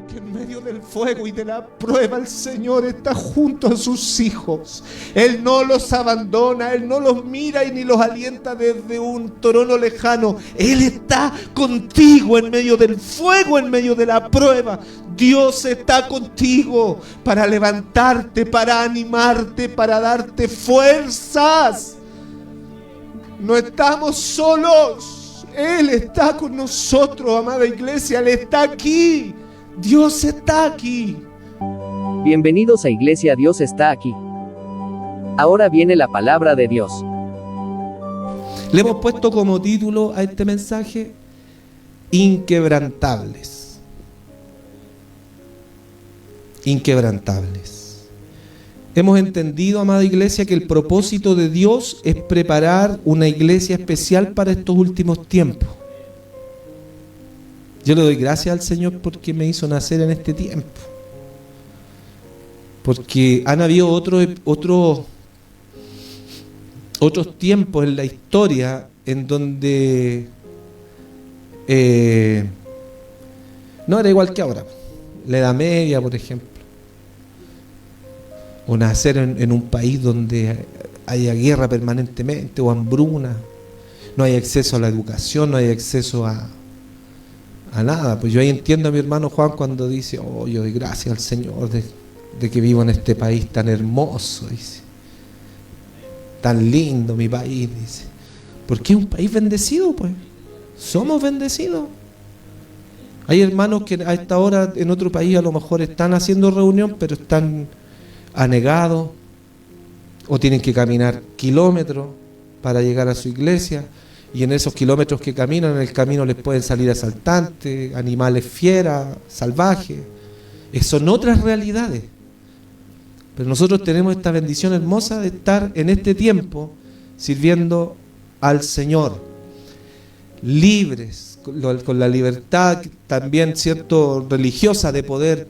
Porque en medio del fuego y de la prueba el Señor está junto a sus hijos. Él no los abandona, Él no los mira y ni los alienta desde un trono lejano. Él está contigo en medio del fuego, en medio de la prueba. Dios está contigo para levantarte, para animarte, para darte fuerzas. No estamos solos. Él está con nosotros, amada iglesia. Él está aquí. Dios está aquí. Bienvenidos a Iglesia, Dios está aquí. Ahora viene la palabra de Dios. Le hemos puesto como título a este mensaje: Inquebrantables. Inquebrantables. Hemos entendido, amada iglesia, que el propósito de Dios es preparar una iglesia especial para estos últimos tiempos. Yo le doy gracias al Señor porque me hizo nacer en este tiempo. Porque han habido otros tiempos en la historia en donde no era igual que ahora. La Edad Media, por ejemplo. O nacer en un país donde haya guerra permanentemente o hambruna. No hay acceso a la educación, no hay acceso a nada. Pues yo ahí entiendo a mi hermano Juan cuando dice: oh, yo doy gracias al Señor de que vivo en este país tan hermoso, dice. Tan lindo mi país, dice. Porque es un país bendecido, pues. Somos bendecidos. Hay hermanos que a esta hora en otro país a lo mejor están haciendo reunión, pero están anegados, o tienen que caminar kilómetros para llegar a su iglesia, y en esos kilómetros que caminan, en el camino les pueden salir asaltantes, animales fieras, salvajes. Son otras realidades. Pero nosotros tenemos esta bendición hermosa de estar en este tiempo sirviendo al Señor, libres, con la libertad también, cierto, religiosa de poder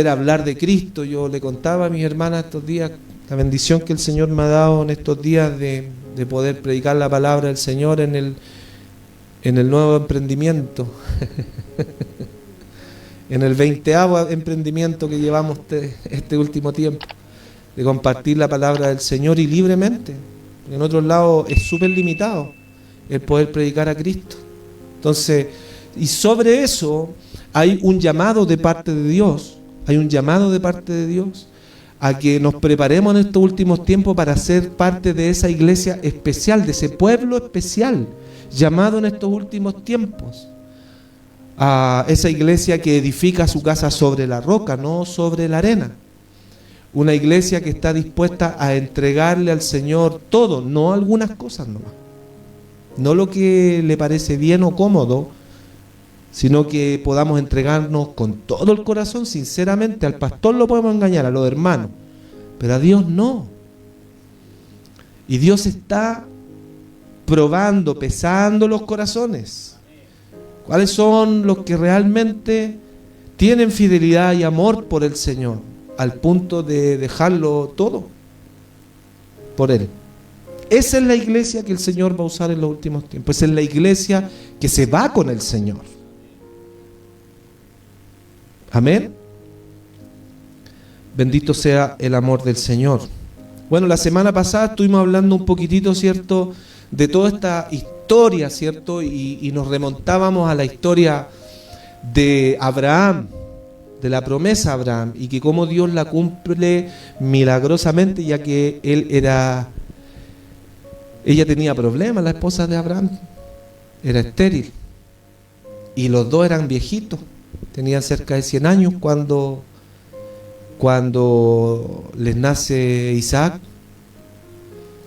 hablar de Cristo. Yo le contaba a mis hermanas estos días la bendición que el Señor me ha dado en estos días de poder predicar la palabra del Señor en el nuevo emprendimiento, en el 20º emprendimiento que llevamos este último tiempo, de compartir la palabra del Señor y libremente. En otros lados es súper limitado el poder predicar a Cristo. Entonces, y sobre eso hay un llamado de parte de Dios. Hay un llamado de parte de Dios a que nos preparemos en estos últimos tiempos para ser parte de esa iglesia especial, de ese pueblo especial, llamado en estos últimos tiempos. A esa iglesia que edifica su casa sobre la roca, no sobre la arena. Una iglesia que está dispuesta a entregarle al Señor todo, no algunas cosas nomás. No lo que le parece bien o cómodo, sino que podamos entregarnos con todo el corazón, sinceramente. Al pastor lo podemos engañar, a los hermanos, pero a Dios no. Y Dios está probando, pesando los corazones. ¿Cuáles son los que realmente tienen fidelidad y amor por el Señor, al punto de dejarlo todo por Él? Esa es la iglesia que el Señor va a usar en los últimos tiempos. Esa es la iglesia que se va con el Señor. Amén. Bendito sea el amor del Señor. Bueno, la semana pasada estuvimos hablando un poquitito, ¿cierto?, de toda esta historia, ¿cierto? Y nos remontábamos a la historia de Abraham, de la promesa a Abraham, y que cómo Dios la cumple milagrosamente, ya que ella tenía problemas, la esposa de Abraham era estéril, y los dos eran viejitos. Tenían cerca de 100 años cuando les nace Isaac,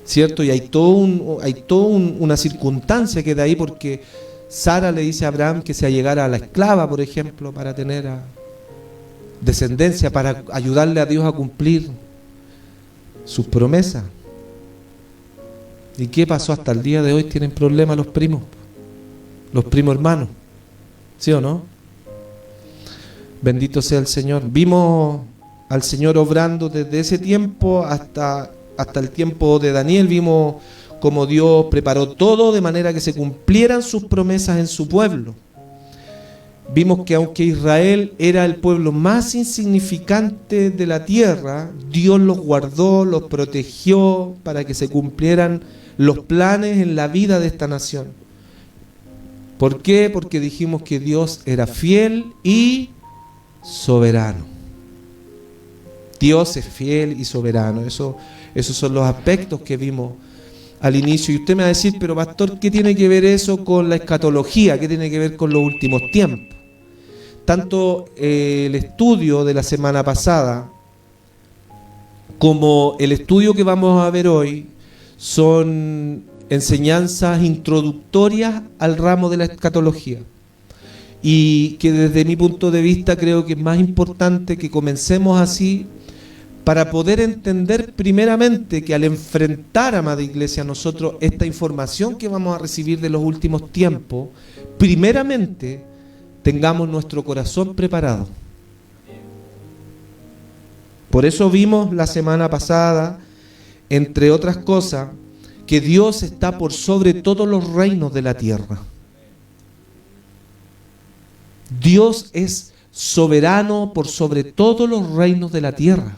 ¿cierto? Y hay toda una circunstancia que de ahí, porque Sara le dice a Abraham que se allegara a la esclava, por ejemplo, para tener descendencia, para ayudarle a Dios a cumplir sus promesas. ¿Y qué pasó? Hasta el día de hoy tienen problemas los primos hermanos, ¿sí o no? Bendito sea el Señor. Vimos al Señor obrando desde ese tiempo hasta el tiempo de Daniel. Vimos cómo Dios preparó todo de manera que se cumplieran sus promesas en su pueblo. vimos que aunque Israel era el pueblo más insignificante de la tierra, Dios los guardó, los protegió para que se cumplieran los planes en la vida de esta nación. ¿Por qué? Porque dijimos que Dios era fiel y soberano. Dios es fiel y soberano. Esos son los aspectos que vimos al inicio. Y usted me va a decir, pero pastor, ¿qué tiene que ver eso con la escatología? ¿Qué tiene que ver con los últimos tiempos? Tanto el estudio de la semana pasada como el estudio que vamos a ver hoy son enseñanzas introductorias al ramo de la escatología. Y que desde mi punto de vista creo que es más importante que comencemos así para poder entender primeramente que al enfrentar, amada iglesia, nosotros esta información que vamos a recibir de los últimos tiempos, primeramente tengamos nuestro corazón preparado. Por eso vimos la semana pasada, entre otras cosas, que Dios está por sobre todos los reinos de la tierra. Dios es soberano por sobre todos los reinos de la tierra.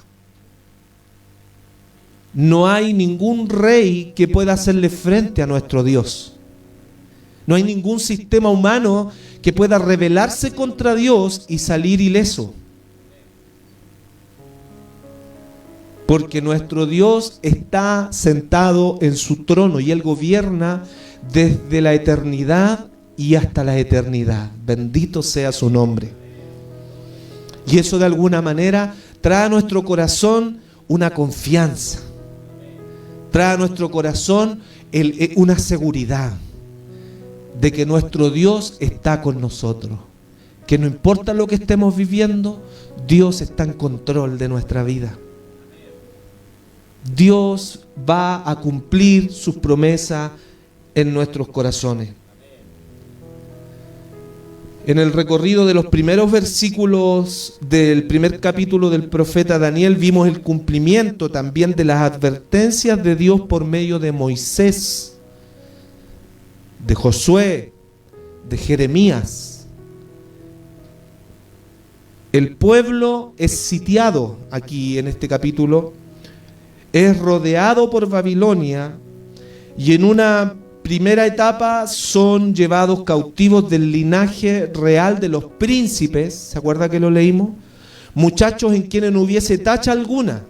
No hay ningún rey que pueda hacerle frente a nuestro Dios. No hay ningún sistema humano que pueda rebelarse contra Dios y salir ileso. Porque nuestro Dios está sentado en su trono y Él gobierna desde la eternidad y hasta la eternidad. Bendito sea su nombre. Y eso de alguna manera trae a nuestro corazón una confianza. Trae a nuestro corazón una seguridad de que nuestro Dios está con nosotros. Que no importa lo que estemos viviendo, Dios está en control de nuestra vida. Dios va a cumplir sus promesas en nuestros corazones. En el recorrido de los primeros versículos del primer capítulo del profeta Daniel vimos el cumplimiento también de las advertencias de Dios por medio de Moisés, de Josué, de Jeremías. El pueblo es sitiado aquí en este capítulo, es rodeado por Babilonia y en una primera etapa son llevados cautivos del linaje real de los príncipes, ¿se acuerda que lo leímos? Muchachos en quienes no hubiese tacha alguna,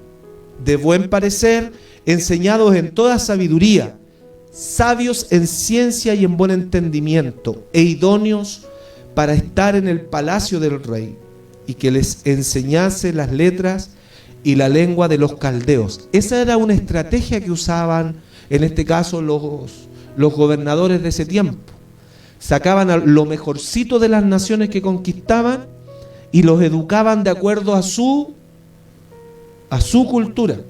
de buen parecer, enseñados en toda sabiduría, sabios en ciencia y en buen entendimiento, e idóneos para estar en el palacio del rey, y que les enseñase las letras y la lengua de los caldeos. Esa era una estrategia que usaban, en este caso, los gobernadores de ese tiempo. Sacaban a lo mejorcito de las naciones que conquistaban y los educaban de acuerdo a su cultura.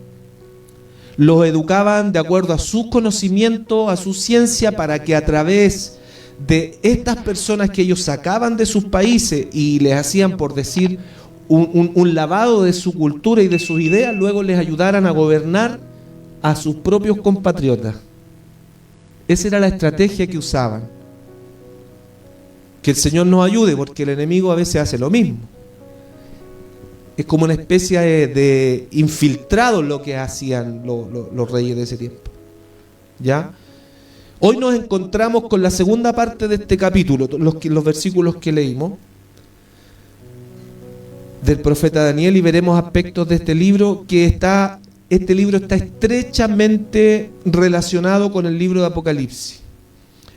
Los educaban de acuerdo a sus conocimientos, a su ciencia, para que a través de estas personas que ellos sacaban de sus países y les hacían, por decir, un lavado de su cultura y de sus ideas, luego les ayudaran a gobernar a sus propios compatriotas. Esa era la estrategia que usaban. Que el Señor nos ayude, porque el enemigo a veces hace lo mismo. Es como una especie de infiltrado lo que hacían los reyes de ese tiempo. ¿Ya? Hoy nos encontramos con la segunda parte de este capítulo, los versículos que leímos del profeta Daniel, y veremos aspectos de este libro Este libro está estrechamente relacionado con el libro de Apocalipsis.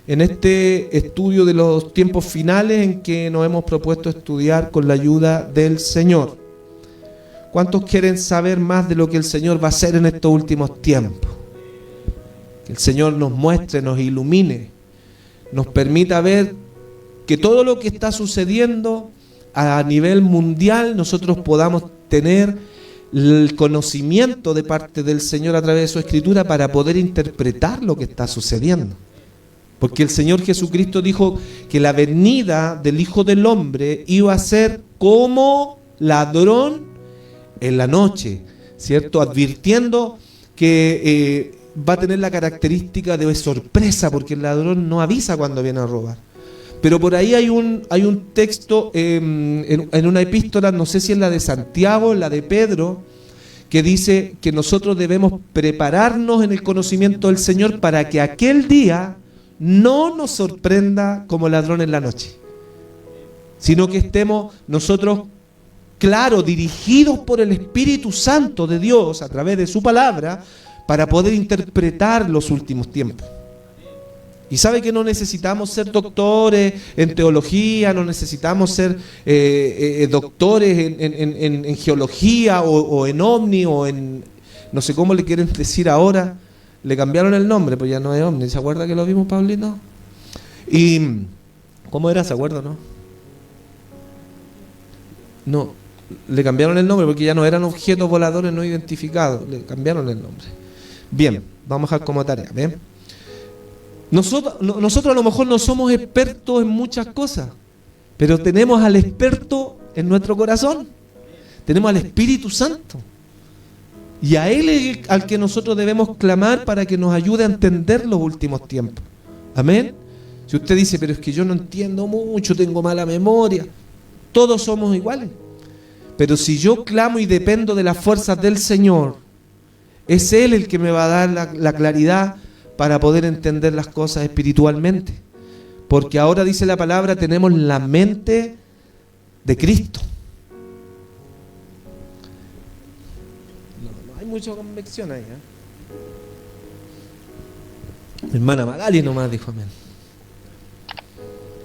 En este estudio de los tiempos finales en que nos hemos propuesto estudiar con la ayuda del Señor. ¿Cuántos quieren saber más de lo que el Señor va a hacer en estos últimos tiempos? Que el Señor nos muestre, nos ilumine, nos permita ver que todo lo que está sucediendo a nivel mundial nosotros podamos tener el conocimiento de parte del Señor a través de su Escritura para poder interpretar lo que está sucediendo. Porque el Señor Jesucristo dijo que la venida del Hijo del Hombre iba a ser como ladrón en la noche, ¿cierto? Advirtiendo que va a tener la característica de sorpresa, porque el ladrón no avisa cuando viene a robar. Pero por ahí hay un texto en una epístola, no sé si es la de Santiago, la de Pedro, que dice que nosotros debemos prepararnos en el conocimiento del Señor para que aquel día no nos sorprenda como ladrón en la noche, sino que estemos nosotros, claro, dirigidos por el Espíritu Santo de Dios a través de su palabra para poder interpretar los últimos tiempos. Y sabe que no necesitamos ser doctores en teología, no necesitamos ser doctores en geología o en ovni o en, no sé cómo le quieren decir ahora, le cambiaron el nombre, pues ya no es ovni. ¿Se acuerda que lo vimos, Paulino? Y, ¿cómo era? ¿Se acuerda, no? No, le cambiaron el nombre porque ya no eran objetos voladores no identificados, le cambiaron el nombre. Bien, vamos a dejar como tarea, ¿ven? Nosotros a lo mejor no somos expertos en muchas cosas, pero tenemos al experto en nuestro corazón. Tenemos al Espíritu Santo. Y a Él es al que nosotros debemos clamar para que nos ayude a entender los últimos tiempos. Amén. Si usted dice, pero es que yo no entiendo mucho, tengo mala memoria. Todos somos iguales. Pero si yo clamo y dependo de las fuerzas del Señor, es Él el que me va a dar la claridad para poder entender las cosas espiritualmente. Porque ahora dice la palabra, tenemos la mente de Cristo. No hay mucha convicción ahí, Mi hermana Magali nomás dijo amén.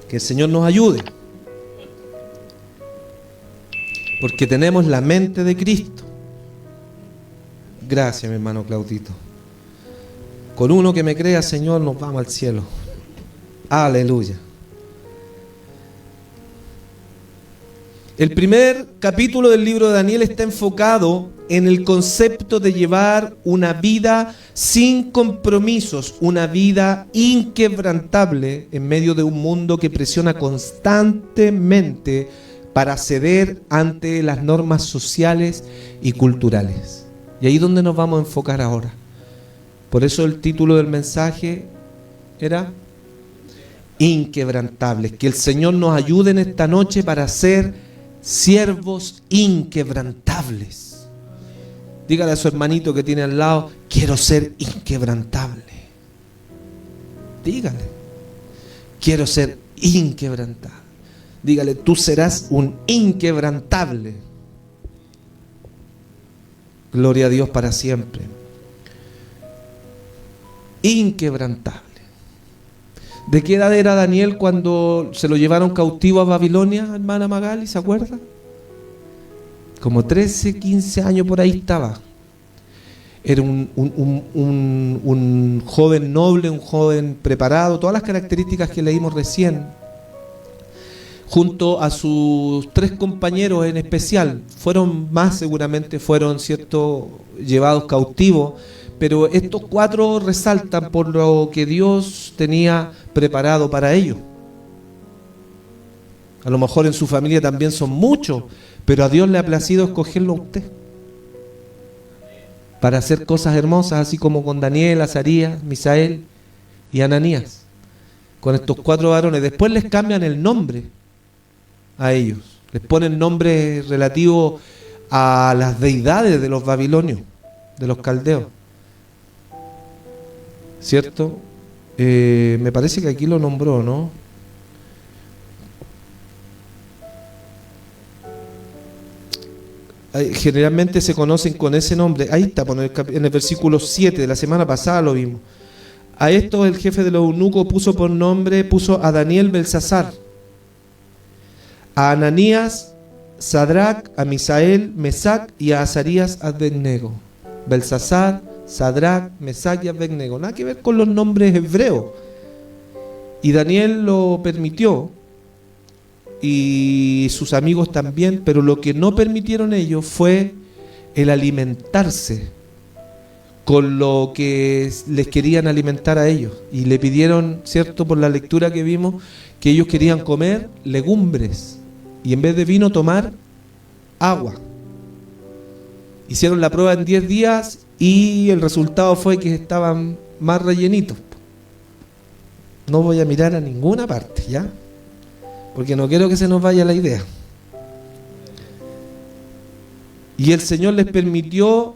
Que el Señor nos ayude. Porque tenemos la mente de Cristo. Gracias, mi hermano Claudito. Con uno que me crea, Señor, nos vamos al cielo. Aleluya. El primer capítulo del libro de Daniel está enfocado en el concepto de llevar una vida sin compromisos, una vida inquebrantable en medio de un mundo que presiona constantemente para ceder ante las normas sociales y culturales. Y ahí es donde nos vamos a enfocar ahora. Por eso el título del mensaje era Inquebrantables. Que el Señor nos ayude en esta noche para ser siervos inquebrantables. Dígale a su hermanito que tiene al lado, quiero ser inquebrantable. Dígale, quiero ser inquebrantable. Dígale, tú serás un inquebrantable. Gloria a Dios para siempre. Inquebrantable. ¿De qué edad era Daniel cuando se lo llevaron cautivo a Babilonia, hermana Magali? ¿Se acuerda? Como 13, 15 años por ahí estaba. Era un joven noble, un joven preparado, todas las características que leímos recién. Junto a sus 3 compañeros en especial, fueron más seguramente, fueron, ¿cierto?, llevados cautivos. Pero estos 4 resaltan por lo que Dios tenía preparado para ellos. A lo mejor en su familia también son muchos, pero a Dios le ha placido escogerlo a usted para hacer cosas hermosas, así como con Daniel, Azarías, Misael y Ananías. Con estos 4 varones. Después les cambian el nombre a ellos. Les ponen nombres relativos a las deidades de los babilonios, de los caldeos. ¿Cierto? Me parece que aquí lo nombró, ¿no? Generalmente se conocen con ese nombre. Ahí está, en el versículo 7 de la semana pasada lo vimos. A esto el jefe de los eunucos puso a Daniel Belsasar, a Ananías Sadrac, a Misael Mesac y a Azarías Abednego. Belsasar, Sadrac, Mesac y Abednego. Nada que ver con los nombres hebreos. Y Daniel lo permitió, y sus amigos también, pero lo que no permitieron ellos fue el alimentarse con lo que les querían alimentar a ellos. Y le pidieron, ¿cierto?, por la lectura que vimos, que ellos querían comer legumbres y en vez de vino tomar agua. Hicieron la prueba en 10 días y el resultado fue que estaban más rellenitos. No voy a mirar a ninguna parte, ¿ya? porque no quiero que se nos vaya la idea. Y el Señor les permitió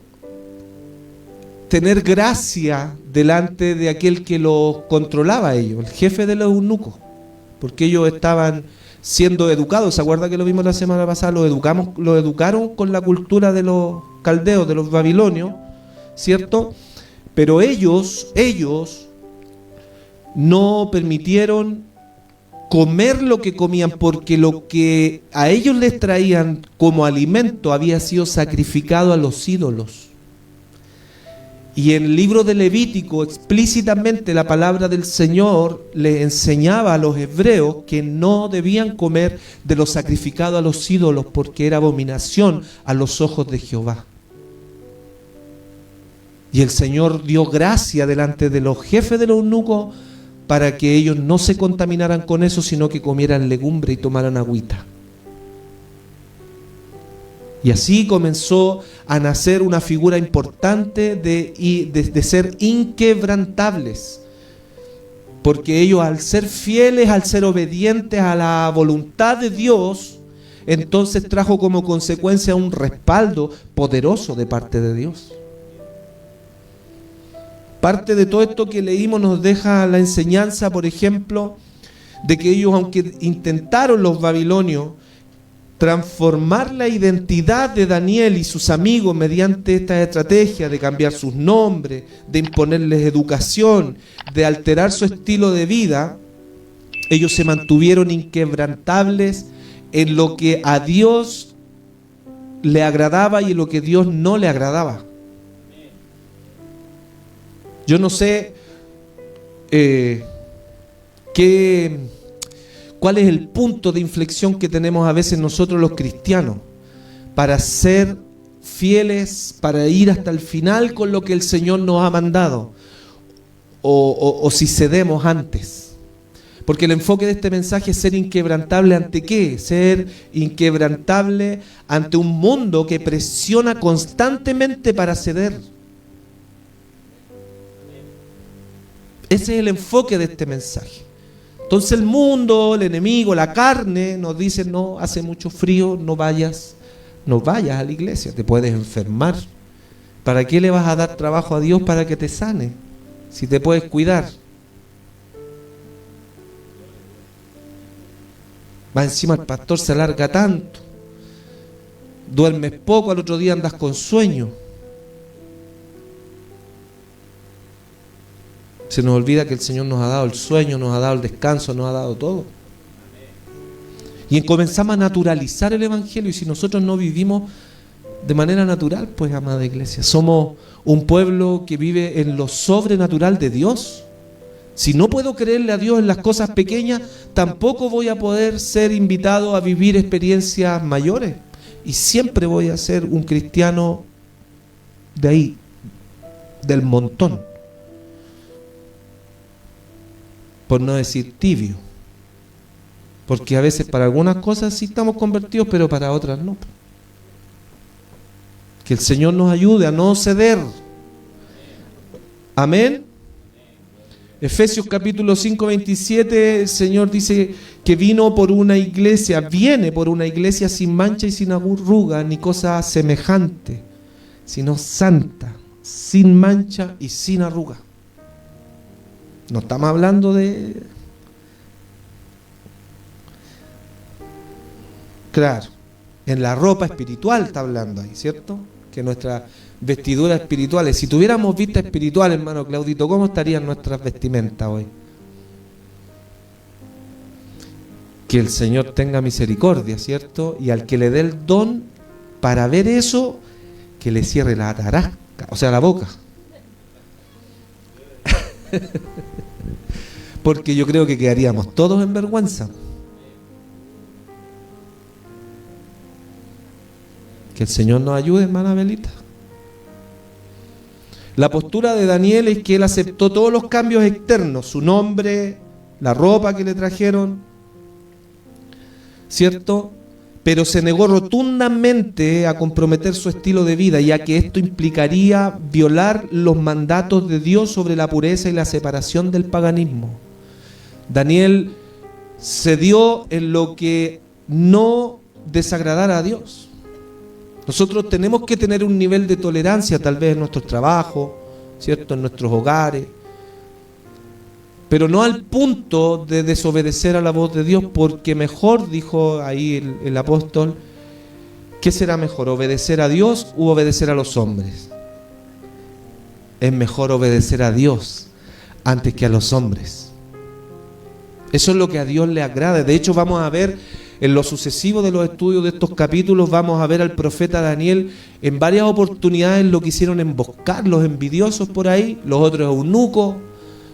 tener gracia delante de aquel que los controlaba a ellos, el jefe de los eunucos, porque ellos estaban siendo educados. ¿Se acuerda que lo vimos la semana pasada? Los educaron con la cultura de los caldeos, de los babilonios, ¿cierto? Pero ellos no permitieron comer lo que comían, porque lo que a ellos les traían como alimento había sido sacrificado a los ídolos. Y en el libro de Levítico, explícitamente la palabra del Señor le enseñaba a los hebreos que no debían comer de lo sacrificado a los ídolos, porque era abominación a los ojos de Jehová. Y el Señor dio gracia delante de los jefes de los eunucos para que ellos no se contaminaran con eso, sino que comieran legumbre y tomaran agüita. Y así comenzó a nacer una figura importante de ser inquebrantables. Porque ellos, al ser fieles, al ser obedientes a la voluntad de Dios, entonces trajo como consecuencia un respaldo poderoso de parte de Dios. Parte de todo esto que leímos nos deja la enseñanza, por ejemplo, de que ellos, aunque intentaron los babilonios transformar la identidad de Daniel y sus amigos mediante esta estrategia de cambiar sus nombres, de imponerles educación, de alterar su estilo de vida, ellos se mantuvieron inquebrantables en lo que a Dios le agradaba y en lo que a Dios no le agradaba. Yo no sé cuál es el punto de inflexión que tenemos a veces nosotros los cristianos para ser fieles, para ir hasta el final con lo que el Señor nos ha mandado, o si cedemos antes. Porque el enfoque de este mensaje es ser inquebrantable ¿ante qué? Ser inquebrantable ante un mundo que presiona constantemente para ceder. Ese es el enfoque de este mensaje. Entonces el mundo, el enemigo, la carne nos dice: no, hace mucho frío, no vayas a la iglesia, te puedes enfermar. ¿Para qué le vas a dar trabajo a Dios para que te sane? Si te puedes cuidar. Más encima el pastor se alarga tanto, duermes poco, al otro día andas con sueño. Se nos olvida que el Señor nos ha dado el sueño, nos ha dado el descanso, nos ha dado todo. Y comenzamos a naturalizar el Evangelio, y si nosotros no vivimos de manera natural, pues, amada iglesia, somos un pueblo que vive en lo sobrenatural de Dios. Si no puedo creerle a Dios en las cosas pequeñas, tampoco voy a poder ser invitado a vivir experiencias mayores. Y siempre voy a ser un cristiano de ahí, del montón. Por no decir tibio. Porque a veces para algunas cosas sí estamos convertidos, pero para otras no. Que el Señor nos ayude a no ceder. Amén. Efesios capítulo 5, 27, el Señor dice que viene por una iglesia sin mancha y sin arruga, ni cosa semejante, sino santa, sin mancha y sin arruga. No estamos hablando de... Claro, en la ropa espiritual está hablando ahí, ¿cierto? Que nuestras vestiduras espirituales, si tuviéramos vista espiritual, hermano Claudito, ¿cómo estarían nuestras vestimentas hoy? Que el Señor tenga misericordia, ¿cierto? Y al que le dé el don para ver eso, que le cierre la tarasca, o sea, la boca. Porque yo creo que quedaríamos todos en vergüenza. Que el Señor nos ayude, hermana Belita. La postura de Daniel es que él aceptó todos los cambios externos, su nombre, la ropa que le trajeron, ¿cierto? Pero se negó rotundamente a comprometer su estilo de vida, ya que esto implicaría violar los mandatos de Dios sobre la pureza y la separación del paganismo. Daniel se dio en lo que no desagradara a Dios. Nosotros tenemos que tener un nivel de tolerancia tal vez en nuestro trabajo, ¿cierto? En nuestros hogares, pero no al punto de desobedecer a la voz de Dios, porque mejor, dijo ahí el apóstol, ¿qué será mejor? ¿Obedecer a Dios u obedecer a los hombres? Es mejor obedecer a Dios antes que a los hombres. Eso es lo que a Dios le agrada. De hecho, vamos a ver en lo sucesivo de los estudios de estos capítulos, vamos a ver al profeta Daniel en varias oportunidades lo que hicieron emboscar los envidiosos por ahí, los otros eunucos,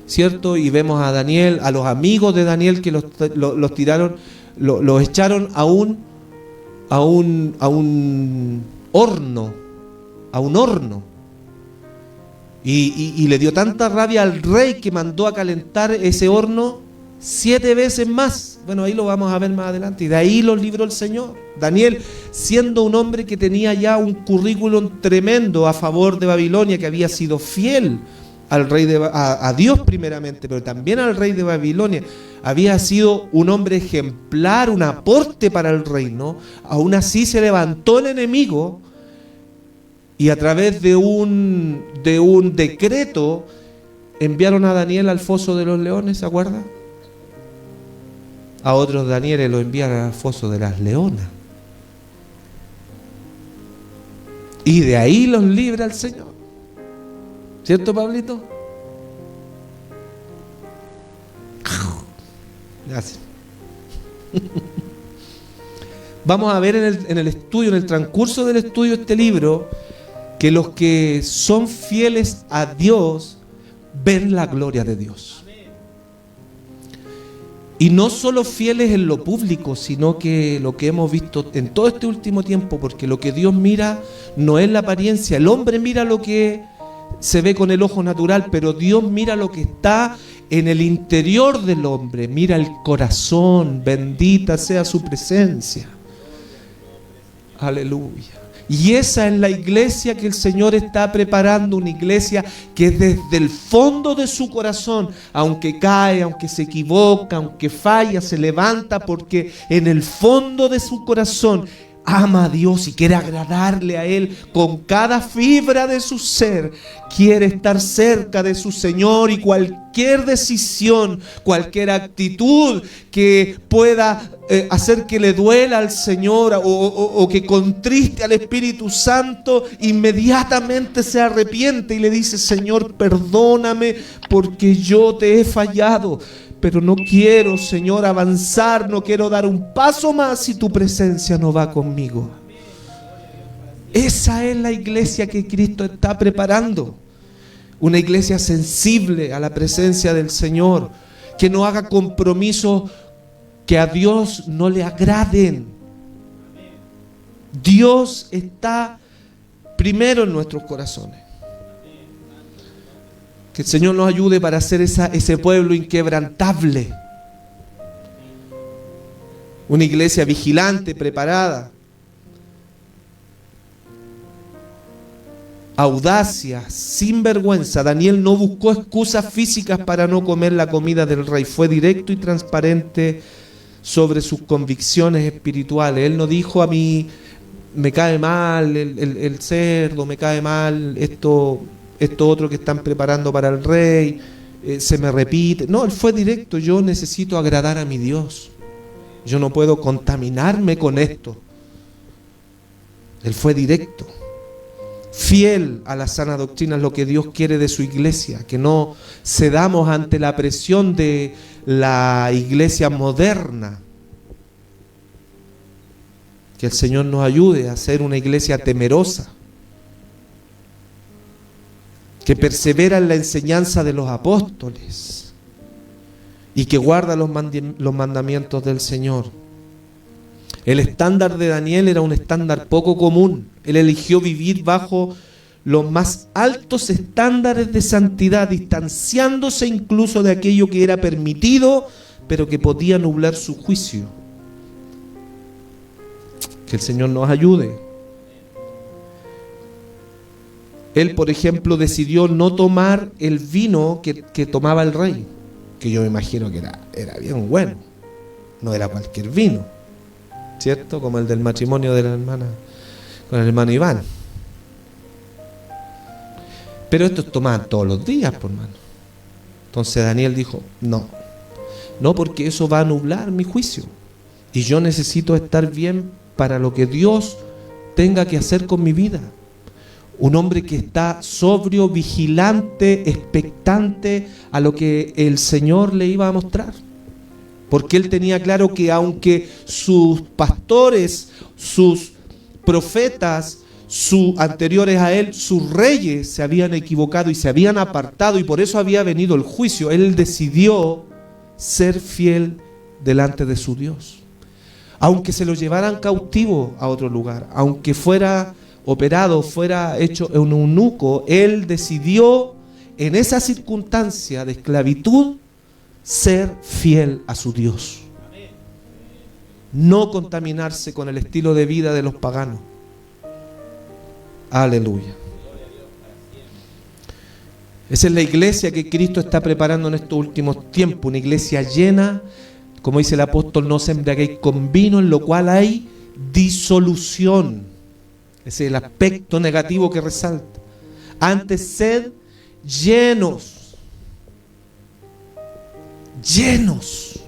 ¿cierto? Y vemos a Daniel, a los amigos de Daniel que los tiraron, los echaron a un horno, y le dio tanta rabia al rey que mandó a calentar ese horno 7 veces más. Bueno, ahí lo vamos a ver más adelante. Y de ahí los libró el Señor. Daniel, siendo un hombre que tenía ya un currículum tremendo a favor de Babilonia, que había sido fiel al rey a Dios primeramente, pero también al rey de Babilonia, había sido un hombre ejemplar, un aporte para el reino. Aún así se levantó el enemigo y a través de un decreto enviaron a Daniel al foso de los leones, ¿se acuerda? A otros Danieles lo envían al foso de las leonas. Y de ahí los libra el Señor. ¿Cierto, Pablito? Gracias. Vamos a ver en el estudio, en el transcurso del estudio de este libro, que los que son fieles a Dios ven la gloria de Dios. Y no solo fieles en lo público, sino que lo que hemos visto en todo este último tiempo, porque lo que Dios mira no es la apariencia. El hombre mira lo que se ve con el ojo natural, pero Dios mira lo que está en el interior del hombre, mira el corazón. Bendita sea su presencia. Aleluya. Y esa es la iglesia que el Señor está preparando, una iglesia que desde el fondo de su corazón, aunque cae, aunque se equivoca, aunque falla, se levanta, porque en el fondo de su corazón ama a Dios y quiere agradarle a Él con cada fibra de su ser. Quiere estar cerca de su Señor, y cualquier decisión, cualquier actitud que pueda hacer que le duela al Señor o que contriste al Espíritu Santo, inmediatamente se arrepiente y le dice: Señor, perdóname porque yo te he fallado. Pero no quiero, Señor, avanzar, no quiero dar un paso más si tu presencia no va conmigo. Esa es la iglesia que Cristo está preparando. Una iglesia sensible a la presencia del Señor, que no haga compromisos que a Dios no le agraden. Dios está primero en nuestros corazones. Que el Señor nos ayude para ser ese pueblo inquebrantable. Una iglesia vigilante, preparada. Audacia, sin vergüenza. Daniel no buscó excusas físicas para no comer la comida del rey. Fue directo y transparente sobre sus convicciones espirituales. Él no dijo: a mí me cae mal el cerdo, me cae mal esto otro que están preparando para el rey, se me repite. No, él fue directo: yo necesito agradar a mi Dios, yo no puedo contaminarme con esto. Él fue directo, fiel a la sana doctrina, es lo que Dios quiere de su iglesia, que no cedamos ante la presión de la iglesia moderna. Que el Señor nos ayude a ser una iglesia temerosa, que persevera en la enseñanza de los apóstoles y que guarda los mandamientos del Señor. El estándar de Daniel era un estándar poco común. Él eligió vivir bajo los más altos estándares de santidad, distanciándose incluso de aquello que era permitido, pero que podía nublar su juicio. Que el Señor nos ayude. Él, por ejemplo, decidió no tomar el vino que tomaba el rey, que yo me imagino que era bien bueno. no era cualquier vino, ¿cierto? Como el del matrimonio de la hermana con el hermano Iván. Pero estos tomaban todos los días, por hermano. Entonces Daniel dijo, no, porque eso va a nublar mi juicio. Y yo necesito estar bien para lo que Dios tenga que hacer con mi vida. Un hombre que está sobrio, vigilante, expectante a lo que el Señor le iba a mostrar. Porque él tenía claro que aunque sus pastores, sus profetas, anteriores a él, sus reyes se habían equivocado y se habían apartado y por eso había venido el juicio, él decidió ser fiel delante de su Dios. Aunque se lo llevaran cautivo a otro lugar, aunque fuera operado, fuera hecho un eunuco, él decidió en esa circunstancia de esclavitud ser fiel a su Dios. No contaminarse con el estilo de vida de los paganos. Aleluya. Esa es la iglesia que Cristo está preparando en estos últimos tiempos, una iglesia llena, como dice el apóstol, no se embriaguéis con vino, en lo cual hay disolución. Ese es el aspecto negativo que resalta. Antes sed llenos. Llenos.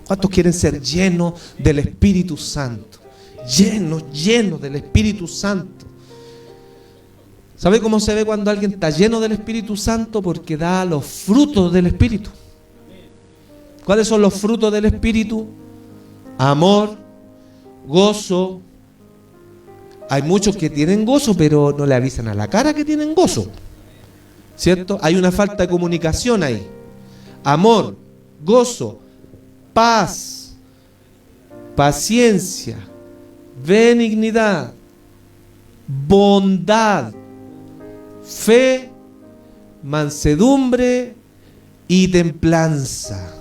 ¿Cuántos quieren ser llenos del Espíritu Santo? Llenos del Espíritu Santo. ¿Sabe cómo se ve cuando alguien está lleno del Espíritu Santo? Porque da los frutos del Espíritu. ¿Cuáles son los frutos del Espíritu? Amor, gozo. Hay muchos que tienen gozo, pero no le avisan a la cara que tienen gozo, ¿cierto? Hay una falta de comunicación ahí. Amor, gozo, paz, paciencia, benignidad, bondad, fe, mansedumbre y templanza.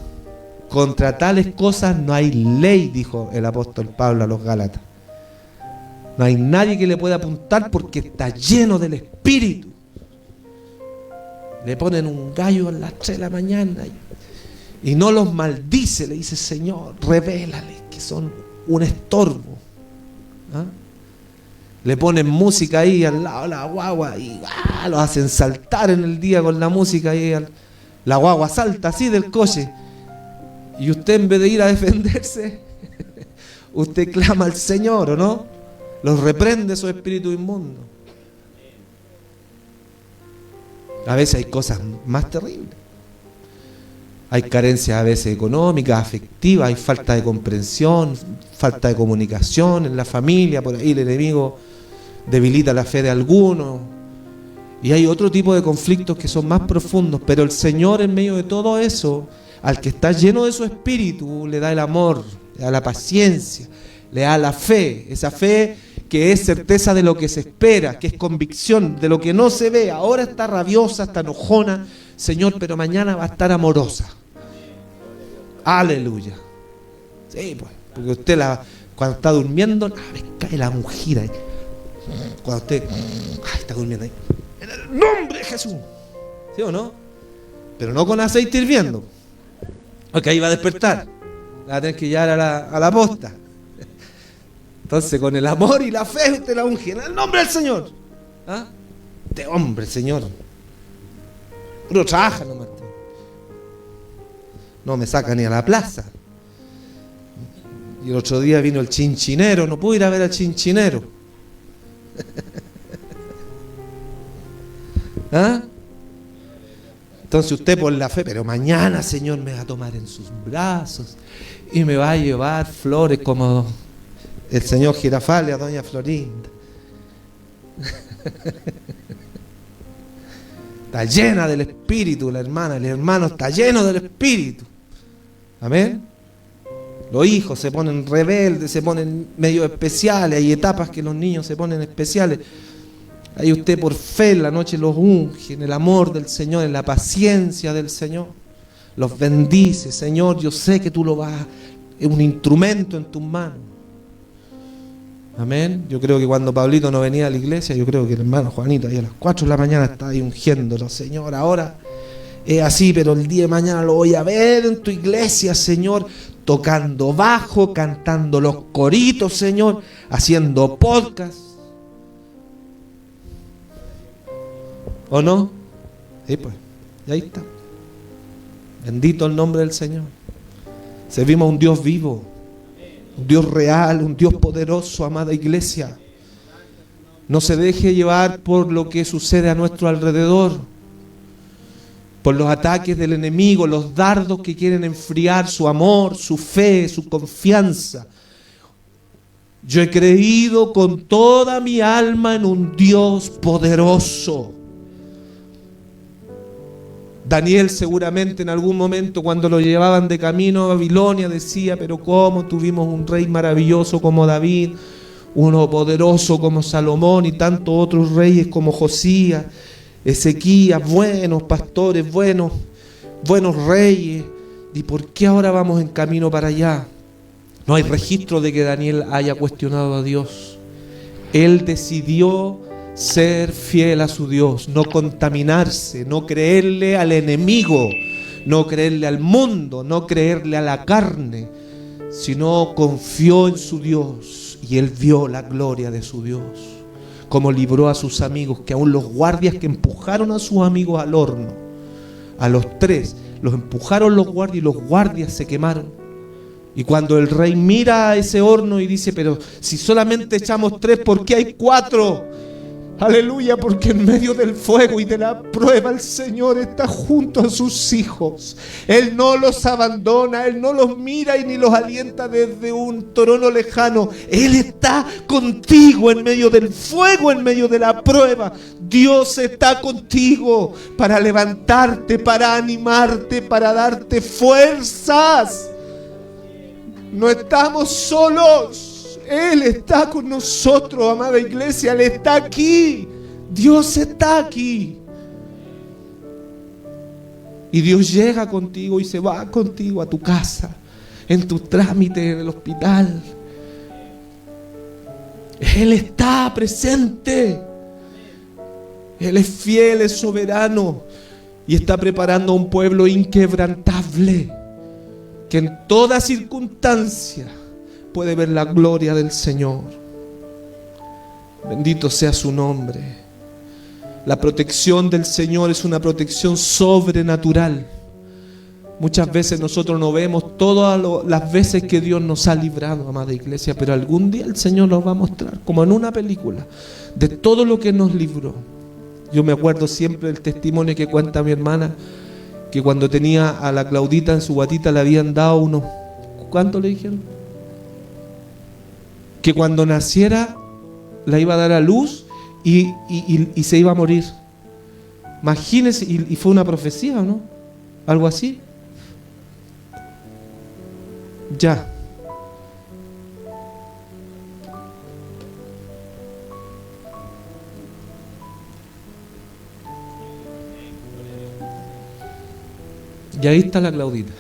Contra tales cosas no hay ley, dijo el apóstol Pablo a los Gálatas. No hay nadie que le pueda apuntar porque está lleno del Espíritu. Le ponen un gallo a las 3 de la mañana y no los maldice, le dice: Señor, revélales que son un estorbo. ¿Ah? Le ponen música ahí al lado de la guagua y los hacen saltar en el día con la música ahí. La guagua salta así del coche y usted, en vez de ir a defenderse, usted clama al Señor, ¿o no? Los reprende esos espíritus inmundos. A veces hay cosas más terribles. Hay carencias a veces económicas, afectivas, hay falta de comprensión, falta de comunicación en la familia, por ahí el enemigo debilita la fe de algunos. Y hay otro tipo de conflictos que son más profundos, pero el Señor, en medio de todo eso, al que está lleno de su espíritu, le da el amor, le da la paciencia, le da la fe, esa fe que es certeza de lo que se espera, que es convicción de lo que no se ve. Ahora está rabiosa, está enojona, Señor, pero mañana va a estar amorosa. Aleluya. Sí, pues, porque usted cuando está durmiendo, me cae la mujer ahí. Cuando usted está durmiendo ahí, en el nombre de Jesús, ¿sí o no? Pero no con aceite hirviendo, porque ahí va a despertar, la va a tener que llevar a la posta. Entonces, con el amor y la fe, usted la unge en el nombre del Señor. ¿Ah? Este hombre, Señor, uno trabaja nomás, no me saca ni a la plaza. Y el otro día vino el chinchinero, no pude ir a ver al chinchinero. ¿Ah? Entonces usted, por la fe, pero mañana, Señor, me va a tomar en sus brazos y me va a llevar flores como el señor Girafale a doña Florinda. Está llena del Espíritu la hermana, el hermano está lleno del Espíritu. Amén. Los hijos se ponen rebeldes, se ponen medio especiales. Hay etapas que los niños se ponen especiales. Ahí usted, por fe, en la noche los unge en el amor del Señor, en la paciencia del Señor. Los bendice. Señor, yo sé que tú lo vas, es un instrumento en tus manos. Amén. Yo creo que cuando Pablito no venía a la iglesia, yo creo que el hermano Juanito ahí a las 4 de la mañana estaba ahí ungiéndolo. Señor, ahora es así, pero el día de mañana lo voy a ver en tu iglesia, Señor, tocando bajo, cantando los coritos, Señor, haciendo podcast. ¿O no? Sí, pues, y ahí está. Bendito el nombre del Señor. Servimos a un Dios vivo, un Dios real, un Dios poderoso, amada iglesia. No se deje llevar por lo que sucede a nuestro alrededor, por los ataques del enemigo, los dardos que quieren enfriar su amor, su fe, su confianza. Yo he creído con toda mi alma en un Dios poderoso. Daniel seguramente en algún momento cuando lo llevaban de camino a Babilonia decía, pero cómo tuvimos un rey maravilloso como David, uno poderoso como Salomón y tantos otros reyes como Josías, Ezequías, buenos pastores, buenos reyes. ¿Y por qué ahora vamos en camino para allá? No hay registro de que Daniel haya cuestionado a Dios. Él decidió ser fiel a su Dios, no contaminarse, no creerle al enemigo, no creerle al mundo, no creerle a la carne, sino confió en su Dios y él vio la gloria de su Dios, como libró a sus amigos, que aún los guardias que empujaron a sus amigos al horno, a los 3, los empujaron los guardias y los guardias se quemaron. Y cuando el rey mira a ese horno y dice, pero si solamente echamos 3, ¿por qué hay 4? Aleluya, porque en medio del fuego y de la prueba el Señor está junto a sus hijos. Él no los abandona, Él no los mira y ni los alienta desde un trono lejano. Él está contigo en medio del fuego, en medio de la prueba. Dios está contigo para levantarte, para animarte, para darte fuerzas. No estamos solos. Él está con nosotros, amada iglesia. Él está aquí. Dios está aquí. Y Dios llega contigo y se va contigo a tu casa, en tus trámites en el hospital. Él está presente. Él es fiel, es soberano y está preparando a un pueblo inquebrantable que en toda circunstancia puede ver la gloria del Señor. Bendito sea su nombre. La protección del Señor es una protección sobrenatural. Muchas veces nosotros no vemos todas las veces que Dios nos ha librado, amada iglesia, pero algún día el Señor nos va a mostrar, como en una película, de todo lo que nos libró. Yo me acuerdo siempre del testimonio que cuenta mi hermana, que cuando tenía a la Claudita en su guatita le habían dado unos... ¿Cuánto le dijeron? Que cuando naciera la iba a dar a luz y se iba a morir. Imagínense, y fue una profecía, ¿o no? Algo así. Ya. Y ahí está la Claudita.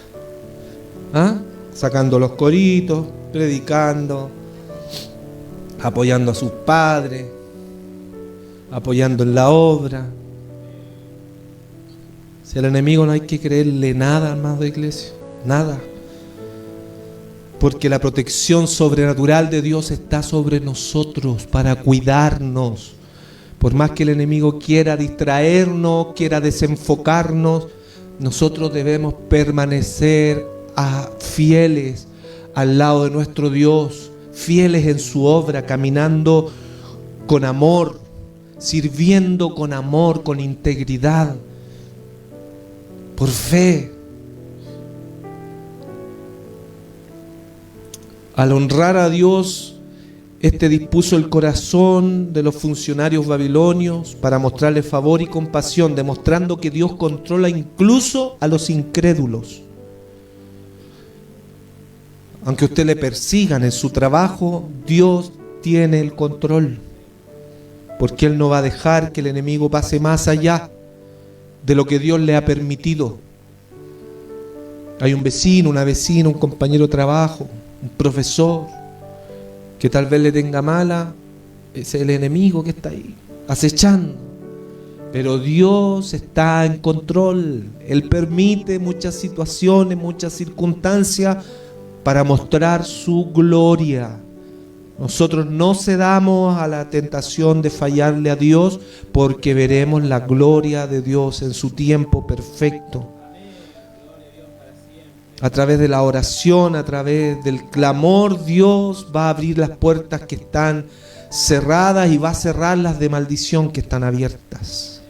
¿Ah? Sacando los coritos, predicando, apoyando a sus padres, apoyando en la obra. Si al enemigo no hay que creerle nada, hermanos de iglesia, nada. Porque la protección sobrenatural de Dios está sobre nosotros para cuidarnos. Por más que el enemigo quiera distraernos, quiera desenfocarnos, nosotros debemos permanecer fieles al lado de nuestro Dios, fieles en su obra, caminando con amor, sirviendo con amor, con integridad, por fe. Al honrar a Dios, dispuso el corazón de los funcionarios babilonios para mostrarle favor y compasión, demostrando que Dios controla incluso a los incrédulos. Aunque usted le persigan en su trabajo, Dios tiene el control, porque Él no va a dejar que el enemigo pase más allá de lo que Dios le ha permitido. Hay un vecino, una vecina, un compañero de trabajo, un profesor que tal vez le tenga mala, es el enemigo que está ahí acechando, pero Dios está en control. Él permite muchas situaciones, muchas circunstancias para mostrar su gloria. Nosotros no cedamos a la tentación de fallarle a Dios, porque veremos la gloria de Dios en su tiempo perfecto. A través de la oración, a través del clamor, Dios va a abrir las puertas que están cerradas y va a cerrar las de maldición que están abiertas.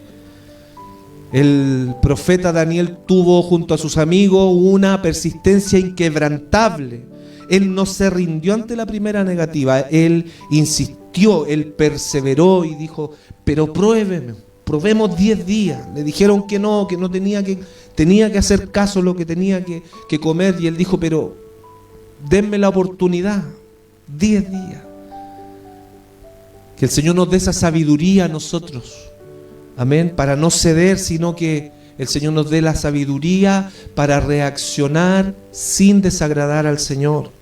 El profeta Daniel tuvo junto a sus amigos una persistencia inquebrantable. Él no se rindió ante la primera negativa, él insistió, él perseveró y dijo, pero probemos 10 días. Le dijeron que no tenía que hacer caso a lo que tenía que comer, y él dijo, pero denme la oportunidad, 10 días. Que el Señor nos dé esa sabiduría a nosotros, amén, para no ceder, sino que el Señor nos dé la sabiduría para reaccionar sin desagradar al Señor.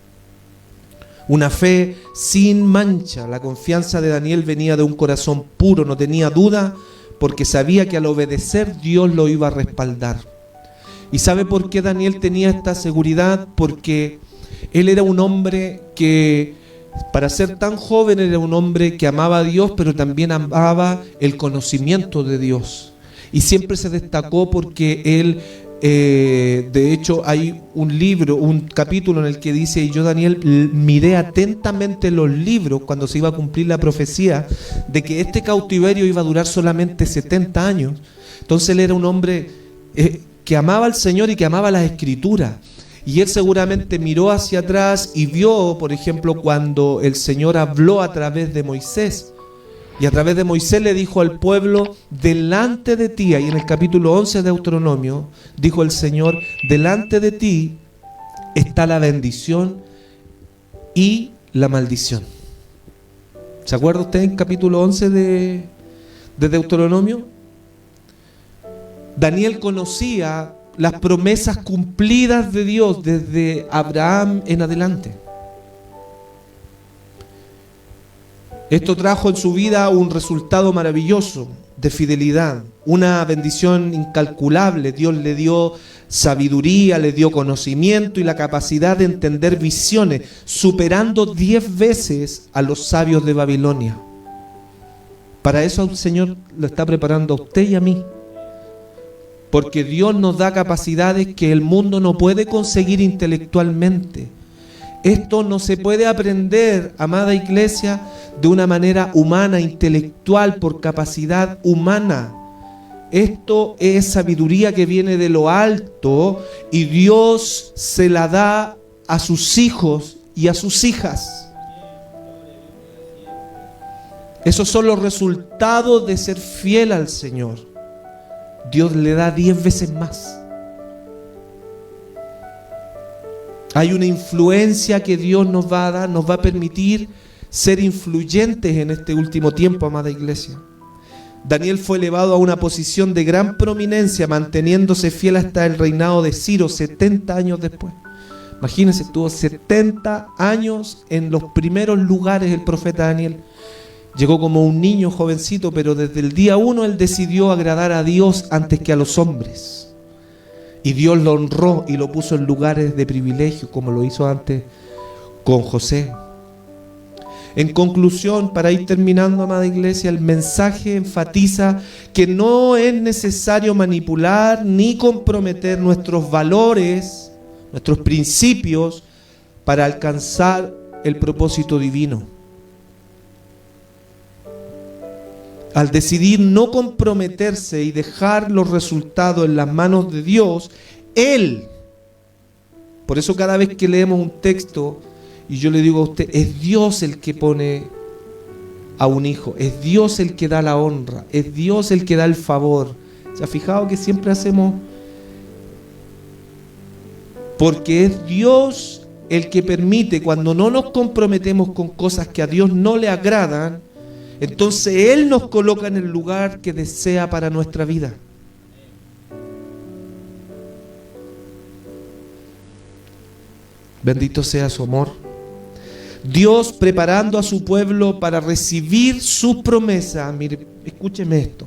Una fe sin mancha. La confianza de Daniel venía de un corazón puro, no tenía duda, porque sabía que al obedecer Dios lo iba a respaldar. ¿Y sabe por qué Daniel tenía esta seguridad? Porque él era un hombre que, para ser tan joven, era un hombre que amaba a Dios, pero también amaba el conocimiento de Dios. Y siempre se destacó porque él, de hecho, hay un libro, un capítulo en el que dice, y yo, Daniel, miré atentamente los libros cuando se iba a cumplir la profecía de que este cautiverio iba a durar solamente 70 años. Entonces él era un hombre que amaba al Señor y que amaba las Escrituras. Y él seguramente miró hacia atrás y vio, por ejemplo, cuando el Señor habló a través de Moisés. Y a través de Moisés le dijo al pueblo, delante de ti, ahí en el capítulo 11 de Deuteronomio, dijo el Señor, delante de ti está la bendición y la maldición. ¿Se acuerda usted en capítulo 11 de Deuteronomio? Daniel conocía las promesas cumplidas de Dios desde Abraham en adelante. Esto trajo en su vida un resultado maravilloso de fidelidad, una bendición incalculable. Dios le dio sabiduría, le dio conocimiento y la capacidad de entender visiones, superando 10 veces a los sabios de Babilonia. Para eso el Señor lo está preparando a usted y a mí, porque Dios nos da capacidades que el mundo no puede conseguir intelectualmente. Esto no se puede aprender, amada iglesia, de una manera humana, intelectual, por capacidad humana. Esto es sabiduría que viene de lo alto y Dios se la da a sus hijos y a sus hijas. Esos son los resultados de ser fiel al Señor. Dios le da 10 veces más. Hay una influencia que Dios nos va a dar, nos va a permitir ser influyentes en este último tiempo, amada iglesia. Daniel fue elevado a una posición de gran prominencia, manteniéndose fiel hasta el reinado de Ciro, 70 años después. Imagínense, estuvo 70 años en los primeros lugares el profeta Daniel. Llegó como un niño jovencito, pero desde el día 1 él decidió agradar a Dios antes que a los hombres. Y Dios lo honró y lo puso en lugares de privilegio, como lo hizo antes con José. En conclusión, para ir terminando, amada iglesia, el mensaje enfatiza que no es necesario manipular ni comprometer nuestros valores, nuestros principios, para alcanzar el propósito divino. Al decidir no comprometerse y dejar los resultados en las manos de Dios, Él, por eso cada vez que leemos un texto, y yo le digo a usted, es Dios el que pone a un hijo, es Dios el que da la honra, es Dios el que da el favor. ¿Se ha fijado que siempre hacemos? Porque es Dios el que permite, cuando no nos comprometemos con cosas que a Dios no le agradan, entonces Él nos coloca en el lugar que desea para nuestra vida. Bendito sea su amor. Dios preparando a su pueblo para recibir sus promesas. Mire, escúcheme esto.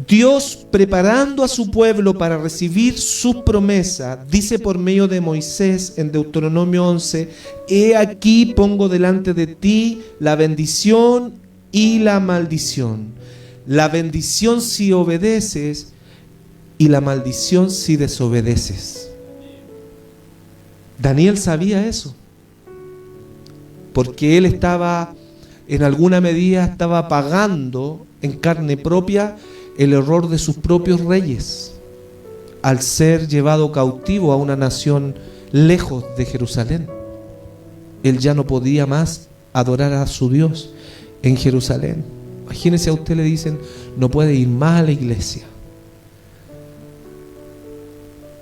Dios, preparando a su pueblo para recibir sus promesas, dice por medio de Moisés en Deuteronomio 11: he aquí pongo delante de ti la bendición y la maldición. La bendición si obedeces y la maldición si desobedeces. Daniel sabía eso, porque él estaba, en alguna medida, estaba pagando en carne propia el error de sus propios reyes al ser llevado cautivo a una nación lejos de Jerusalén. Él ya no podía más adorar a su Dios en Jerusalén. Imagínense, a usted le dicen: no puede ir más a la iglesia,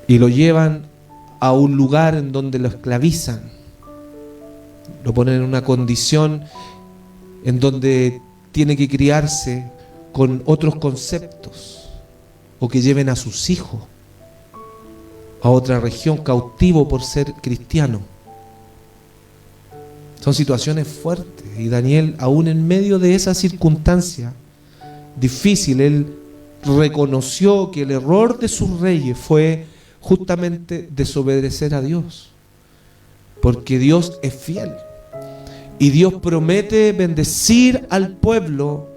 y lo llevan a un lugar en donde lo esclavizan, lo ponen en una condición en donde tiene que criarse con otros conceptos, o que lleven a sus hijos a otra región cautivo por ser cristiano. Son situaciones fuertes, y Daniel, aún en medio de esa circunstancia difícil, él reconoció que el error de sus reyes fue justamente desobedecer a Dios, porque Dios es fiel y Dios promete bendecir al pueblo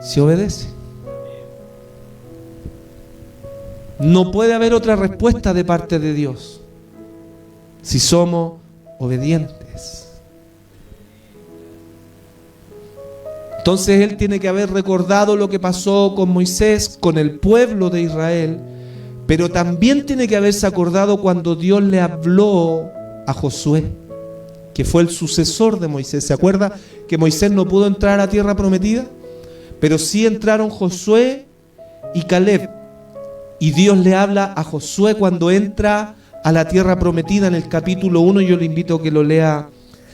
si obedece. No puede haber otra respuesta de parte de Dios si somos obedientes. Entonces él tiene que haber recordado lo que pasó con Moisés, con el pueblo de Israel, pero también tiene que haberse acordado cuando Dios le habló a Josué, que fue el sucesor de Moisés. ¿Se acuerda que Moisés no pudo entrar a tierra prometida? Pero sí entraron Josué y Caleb. Y Dios le habla a Josué cuando entra a la tierra prometida en el capítulo 1. Yo le invito a que lo lea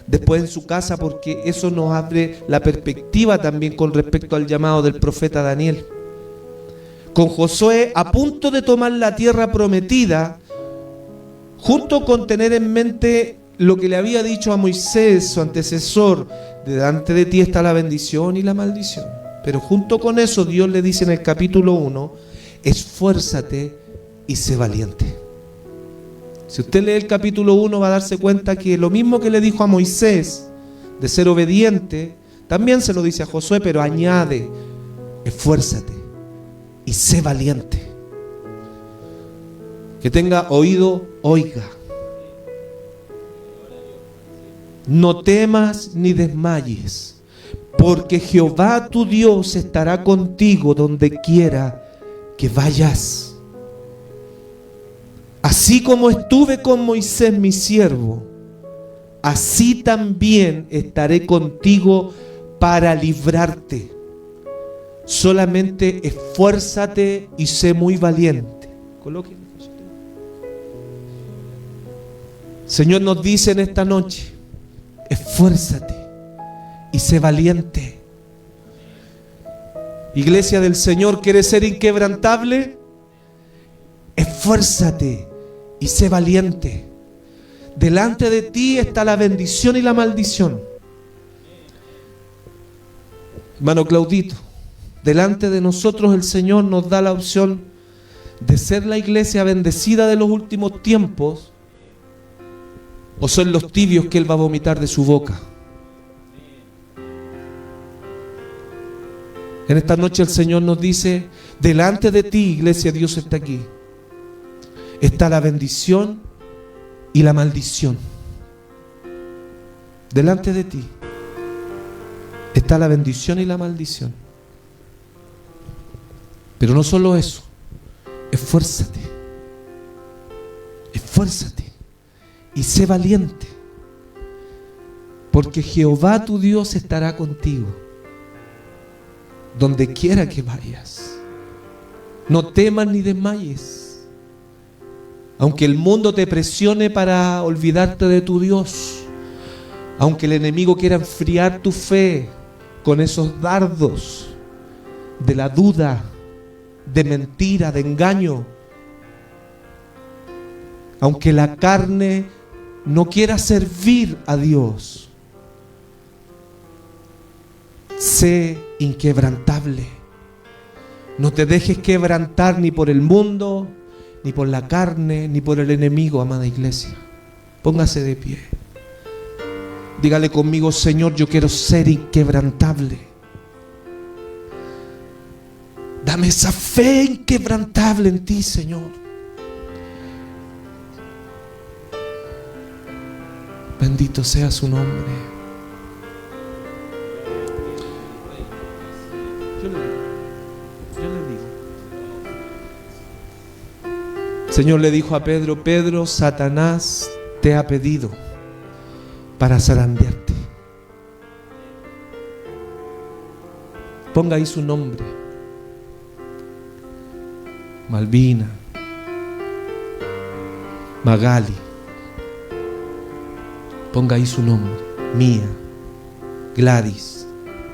después en su casa, porque eso nos abre la perspectiva también con respecto al llamado del profeta Daniel. Con Josué a punto de tomar la tierra prometida, junto con tener en mente lo que le había dicho a Moisés, su antecesor: delante de ti está la bendición y la maldición. Pero junto con eso, Dios le dice en el capítulo 1: esfuérzate y sé valiente. Si usted lee el capítulo 1, va a darse cuenta que lo mismo que le dijo a Moisés de ser obediente, también se lo dice a Josué, pero añade: esfuérzate y sé valiente. Que tenga oído, oiga. No temas ni desmayes, porque Jehová tu Dios estará contigo donde quiera que vayas. Así como estuve con Moisés mi siervo, así también estaré contigo para librarte. Solamente esfuérzate y sé muy valiente. Señor nos dice en esta noche: esfuérzate y sé valiente. Iglesia del Señor, ¿quieres ser inquebrantable? Esfuérzate y sé valiente. Delante de ti está la bendición y la maldición. Hermano Claudito, delante de nosotros el Señor nos da la opción de ser la iglesia bendecida de los últimos tiempos, o son los tibios que Él va a vomitar de su boca. En esta noche el Señor nos dice: delante de ti, iglesia, Dios está aquí. Está la bendición y la maldición. Delante de ti está la bendición y la maldición. Pero no solo eso, esfuérzate. Esfuérzate y sé valiente, porque Jehová tu Dios estará contigo donde quiera que vayas. No temas ni desmayes. Aunque el mundo te presione para olvidarte de tu Dios, aunque el enemigo quiera enfriar tu fe con esos dardos de la duda, de mentira, de engaño, aunque la carne no quiera servir a Dios, sé inquebrantable, No te dejes quebrantar ni por el mundo, ni por la carne, ni por el enemigo, amada iglesia. Póngase de pie. Dígale conmigo: Señor, yo quiero ser inquebrantable. Dame esa fe inquebrantable en ti, Señor. Bendito sea su nombre. Yo le digo. El Señor le dijo a Pedro: Pedro, Satanás te ha pedido para zarandearte. Ponga ahí su nombre: Malvina, Magali. Ponga ahí su nombre: Mía, Gladys,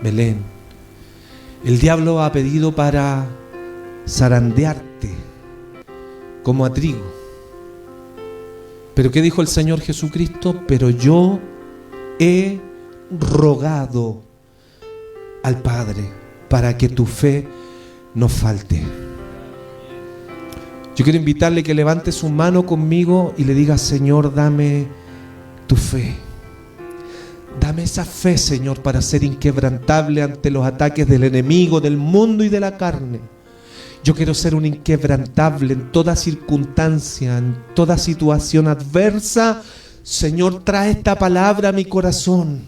Belén. El diablo ha pedido para zarandearte como a trigo. Pero ¿qué dijo el Señor Jesucristo? Pero yo he rogado al Padre para que tu fe no falte. Yo quiero invitarle que levante su mano conmigo y le diga: Señor, dame tu fe. Dame esa fe, Señor, para ser inquebrantable ante los ataques del enemigo, del mundo y de la carne. Yo quiero ser un inquebrantable en toda circunstancia, en toda situación adversa. Señor, trae esta palabra a mi corazón,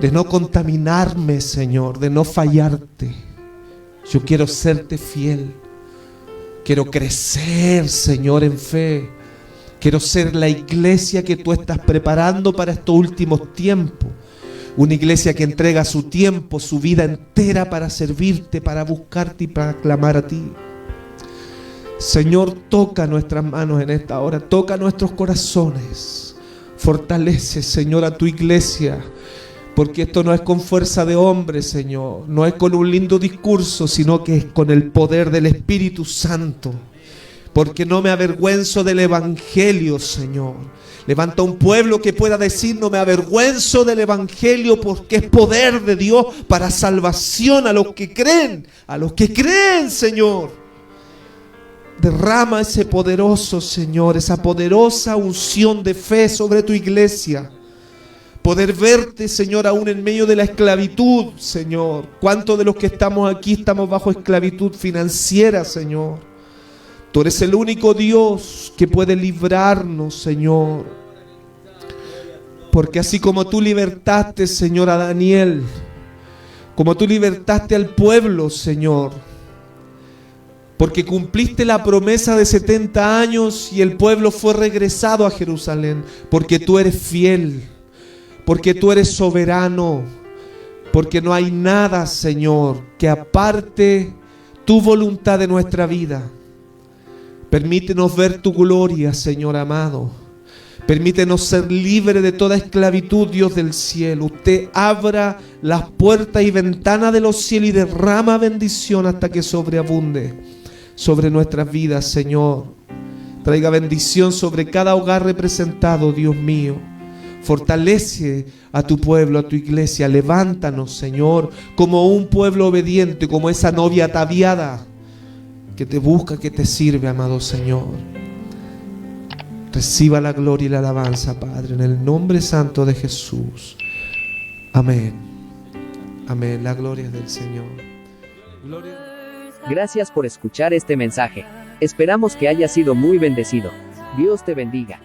de no contaminarme, Señor, de no fallarte. Yo quiero serte fiel. Quiero crecer, Señor, en fe. Quiero ser la iglesia que tú estás preparando para estos últimos tiempos. Una iglesia que entrega su tiempo, su vida entera para servirte, para buscarte y para clamar a ti. Señor, toca nuestras manos en esta hora, toca nuestros corazones. Fortalece, Señor, a tu iglesia, porque esto no es con fuerza de hombre, Señor. No es con un lindo discurso, sino que es con el poder del Espíritu Santo. Porque no me avergüenzo del Evangelio, Señor. Levanta un pueblo que pueda decir: no me avergüenzo del Evangelio, porque es poder de Dios para salvación a los que creen. A los que creen, Señor. Derrama ese poderoso, Señor, esa poderosa unción de fe sobre tu iglesia. Poder verte, Señor, aún en medio de la esclavitud, Señor. ¿Cuántos de los que estamos aquí estamos bajo esclavitud financiera, Señor? Tú eres el único Dios que puede librarnos, Señor. Porque así como tú libertaste, Señor, a Daniel, como tú libertaste al pueblo, Señor, porque cumpliste la promesa de 70 años y el pueblo fue regresado a Jerusalén, porque tú eres fiel, porque tú eres soberano, porque no hay nada, Señor, que aparte tu voluntad de nuestra vida. Permítenos ver tu gloria, Señor amado. Permítenos ser libres de toda esclavitud, Dios del cielo. Usted abra las puertas y ventanas de los cielos y derrama bendición hasta que sobreabunde sobre nuestras vidas, Señor. Traiga bendición sobre cada hogar representado, Dios mío. Fortalece a tu pueblo, a tu iglesia. Levántanos, Señor, como un pueblo obediente, como esa novia ataviada que te busca, que te sirve, amado Señor. Reciba la gloria y la alabanza, Padre, en el nombre santo de Jesús. Amén. Amén. La gloria es del Señor. Gloria. Gracias por escuchar este mensaje. Esperamos que haya sido muy bendecido. Dios te bendiga.